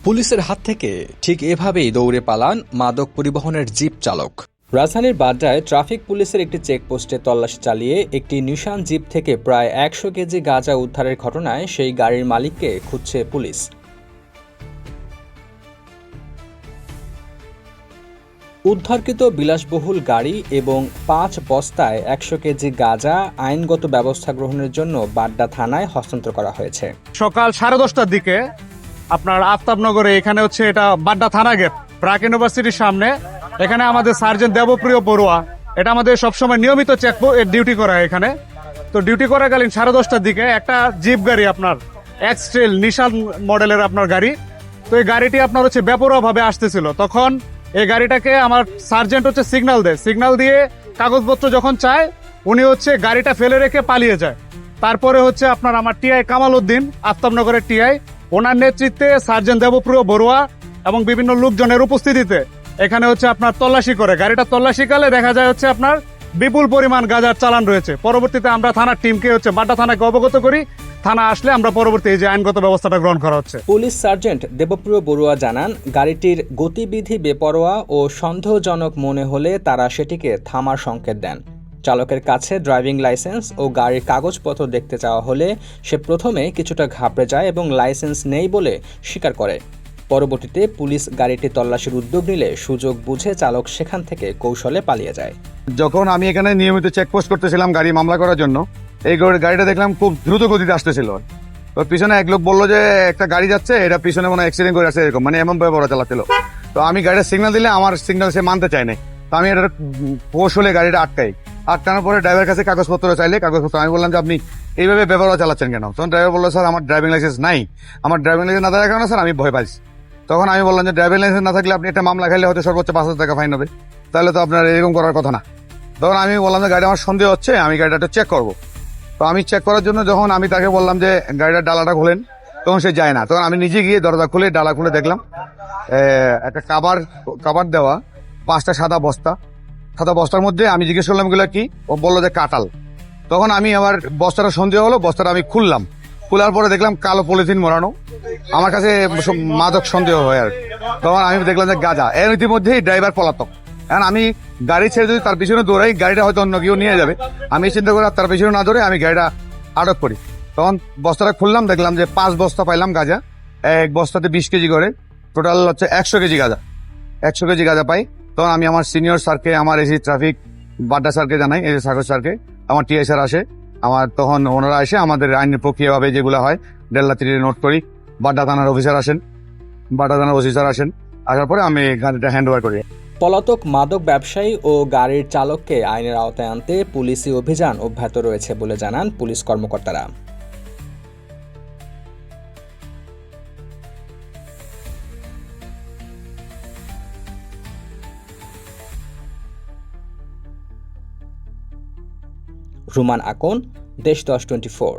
পুলিশের হাত থেকে ঠিক এভাবেই দৌড়ে পালান মাদক পরিবহনের জিপ চালক। রাজধানীর বাড্ডায় ট্রাফিক পুলিশের একটি চেকপোস্টে তল্লাশি চালিয়ে একটি নিশান জিপ থেকে প্রায় ১০০ কেজি গাঁজা উদ্ধারের ঘটনায় সেই গাড়ির মালিককে খুঁজছে পুলিশ। উদ্ধারকৃত বিলাসবহুল গাড়ি এবং ৫ বস্তায় ১০০ কেজি গাঁজা আইনগত ব্যবস্থা গ্রহণের জন্য বাড্ডা থানায় হস্তান্তর করা হয়েছে। সকাল 10:30টার দিকে আপনার আফতাবনগরে এখানে হচ্ছে এটা বাড্ডা থানা গেট প্রাক ইউনিভার্সিটির সামনে। এখানে আমাদের সার্জেন্ট দেবপ্রিয় বড়ুয়া এটা আমাদের সবসময় নিয়মিত চেক ডিউটি করা এখানে। তো ডিউটি করাকালীন 10:30টার দিকে একটা জিপ গাড়ি আপনার এক্সট্রেল নিশান মডেলের আপনার গাড়ি, তো এই গাড়িটি আপনার হচ্ছে বেপরোয়াভাবে আসতেছিল। তখন এই গাড়িটাকে আমার সার্জেন্ট হচ্ছে সিগন্যাল দিয়ে কাগজপত্র যখন চায় উনি হচ্ছে গাড়িটা ফেলে রেখে পালিয়ে যায়। তারপরে হচ্ছে আপনার আমার টিআই কামাল উদ্দিন আফতাবনগরের টিআই ওনার নেতৃত্বে সার্জেন্ট দেবপ্রিয় বড়ুয়া এবং বিভিন্ন লোকজনের উপস্থিতিতে এখানে হচ্ছে আপনার তল্লাশি করে। গাড়িটা তল্লাশিকালে দেখা যায় হচ্ছে আপনার বিপুল পরিমাণ গাঁজার চালান রয়েছে। পরবর্তীতে আমরা থানার টিমকে হচ্ছে বাড্ডা থানাকে অবগত করি। থানা আসলে আমরা পরবর্তী যে আইনগত ব্যবস্থাটা গ্রহণ করা হচ্ছে। পুলিশ সার্জেন্ট দেবপ্রিয় বড়ুয়া জানান, গাড়িটির গতিবিধি বেপরোয়া ও সন্দেহজনক মনে হলে তারা সেটিকে থামার সংকেত দেন। চালকের কাছে ড্রাইভিং লাইসেন্স ও গাড়ির কাগজপত্র দেখতে চাওয়া হলে সে প্রথমে কিছুটা ঘাবড়ে যায় এবং লাইসেন্স নেই বলে স্বীকার করে। পরবর্তীতে পুলিশ গাড়িটি তল্লাশির উদ্যোগ নিলে সুযোগ বুঝে চালক সেখান থেকে কৌশলে পালিয়ে যায়। যখন আমি এখানে নিয়মিত চেকপোস্ট করতেছিলাম গাড়ি মামলা করার জন্য, এই গাড়িটা দেখলাম খুব দ্রুত গতিতে আসতেছিল। তো পিছনে এক লোক বললো যে একটা গাড়ি যাচ্ছে, এটা পিছনে মনে অ্যাক্সিডেন্ট করে আসছে, এরকম মানে এমন ভাবে বড় চালাচ্ছিল। তো আমি গাড়িটা সিগন্যাল দিলে আমার সিগন্যাল সে মানতে চায় না। তো আমি এটা কৌশলে গাড়িটা আটকানোর পরে ড্রাইভারের কাছে কাগজপত্র চাইলে কাগজপত্র আমি বললাম যে আপনি এইভাবে বেপরোয়া চালাচ্ছেন কেন? তখন ড্রাইভার বললো স্যার আমার ড্রাইভিং লাইসেন্স নাই। আমার ড্রাইভিং লাইসেন্স না থাকার কারণে স্যার আমি ভয় পাইছি। তখন আমি বললাম যে ড্রাইভিং লাইসেন্স না থাকলে আপনি একটা মামলা খাইলে হয়তো সর্বোচ্চ 5,000 টাকা ফাইন হবে, তাহলে তো আপনার এরকম করার কথা না। তখন আমি বললাম যে গাড়ি আমার সন্দেহ হচ্ছে, আমি গাড়িটা একটু চেক করবো। তো আমি চেক করার জন্য যখন আমি তাকে বললাম যে গাড়িটার ডালাটা খোলেন, তখন সে যায় না। তখন আমি নিজে গিয়ে দরজা খুলে ডালা খুলে দেখলাম একটা কাবার দেওয়া 5টা সাদা বস্তার মধ্যে আমি জিজ্ঞেস করলাম এগুলো কি, ও বললো যে কাঁঠাল। তখন আমি আমার বস্তাটা সন্দেহ হলো, বস্তাটা আমি খুললাম। খোলার পরে দেখলাম কালো পলিথিন মোড়ানো। আমার কাছে মাদক সন্দেহ হয় আর তখন আমি দেখলাম যে গাঁজা। এর ইতিমধ্যেই ড্রাইভার পলাতক। এখন আমি গাড়ি ছেড়ে যদি তার পিছনে দৌড়াই, গাড়িটা হয়তো অন্য কেউ নিয়ে যাবে। আমি চিন্তা করে তার পিছনে না দৌড়ে আমি গাড়িটা আটক করি। তখন বস্তাটা খুললাম, দেখলাম যে 5 বস্তা পাইলাম গাঁজা। এক বস্তাতে 20 কেজি করে, টোটাল হচ্ছে 100 কেজি গাঁজা। 100 কেজি গাঁজা পাই। তখন আমি আমার সিনিয়র স্যারকে, আমার এসি ট্রাফিক বাড্ডা স্যারকে জানাই, এসি সাগর স্যারকে। আমার টিআই স্যার আসে, আমার তখন ওনারা এসে আমাদের আইনের প্রক্রিয়াভাবে যেগুলো হয় ডেল্লাতির নোট করি। বাড্ডা থানার অফিসার আসেন, আসার পরে আমি গাড়িটা হ্যান্ড ওভার করি। পলাতক মাদক ব্যবসায়ী ও গাড়ির চালককে আইনের আওতায় আনতে পুলিশি অভিযান অব্যাহত রয়েছে বলে জানান পুলিশ কর্মকর্তারা। রুমান আকন, দেশ 10 24।